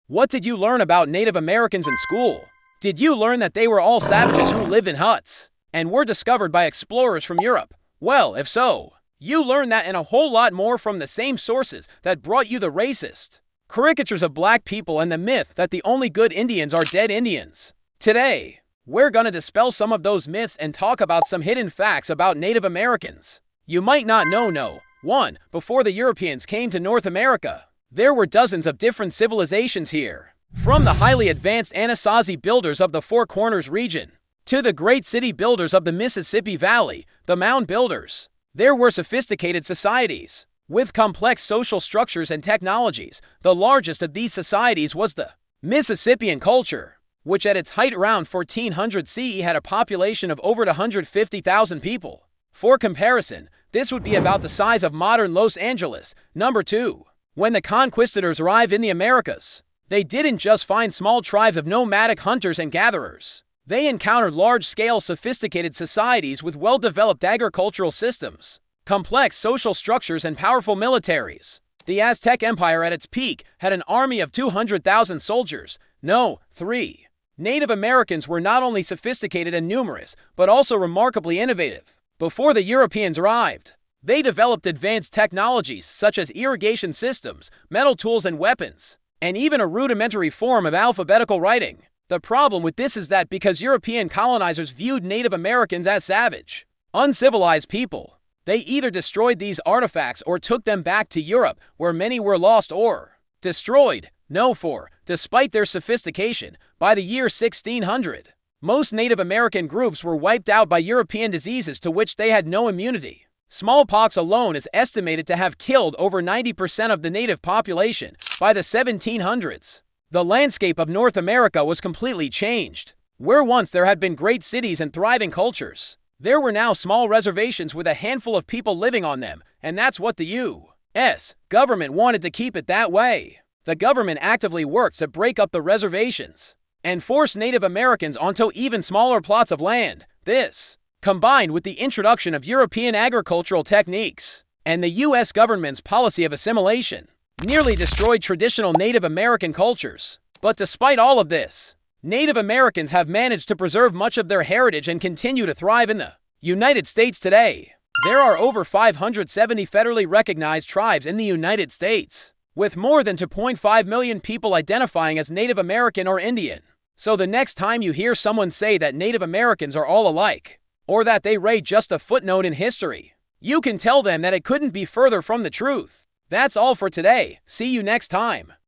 What did you learn about Native Americans in school? Did you learn that they were all savages who lived in huts and were discovered by explorers from Europe? Well, if so, you learned that and a whole lot more from the same sources that brought you the racist caricatures of black people and the myth that the only good Indians are dead Indians. Today, we're gonna dispel some of those myths and talk about some hidden facts about Native Americans. You might not know. 1. Before the Europeans came to North America, there were dozens of different civilizations here. From the highly advanced Anasazi builders of the Four Corners region, to the great city builders of the Mississippi Valley, the Mound Builders, there were sophisticated societies with complex social structures and technologies. The largest of these societies was the Mississippian culture, which at its height around 1400 CE had a population of over 150,000 people. For comparison, this would be about the size of modern Los Angeles. Number 2. When the conquistadors arrived in the Americas, they didn't just find small tribes of nomadic hunters and gatherers. They encountered large-scale sophisticated societies with well-developed agricultural systems, complex social structures, and powerful militaries. The Aztec Empire at its peak had an army of 200,000 soldiers. 3. Native Americans were not only sophisticated and numerous, but also remarkably innovative. Before the Europeans arrived, they developed advanced technologies such as irrigation systems, metal tools and weapons, and even a rudimentary form of alphabetical writing. The problem with this is that because European colonizers viewed Native Americans as savage, uncivilized people, they either destroyed these artifacts or took them back to Europe, where many were lost or destroyed. 4. Despite their sophistication, by the year 1600, most Native American groups were wiped out by European diseases to which they had no immunity. Smallpox alone is estimated to have killed over 90% of the native population by the 1700s. The landscape of North America was completely changed. Where once there had been great cities and thriving cultures, there were now small reservations with a handful of people living on them, and that's what the U.S. government wanted to keep it that way. The government actively worked to break up the reservations and force Native Americans onto even smaller plots of land. This, combined with the introduction of European agricultural techniques and the U.S. government's policy of assimilation, nearly destroyed traditional Native American cultures. But despite all of this, Native Americans have managed to preserve much of their heritage and continue to thrive in the United States today. There are over 570 federally recognized tribes in the United States, with more than 2.5 million people identifying as Native American or Indian. So the next time you hear someone say that Native Americans are all alike, or that they rate just a footnote in history, you can tell them that it couldn't be further from the truth. That's all for today. See you next time.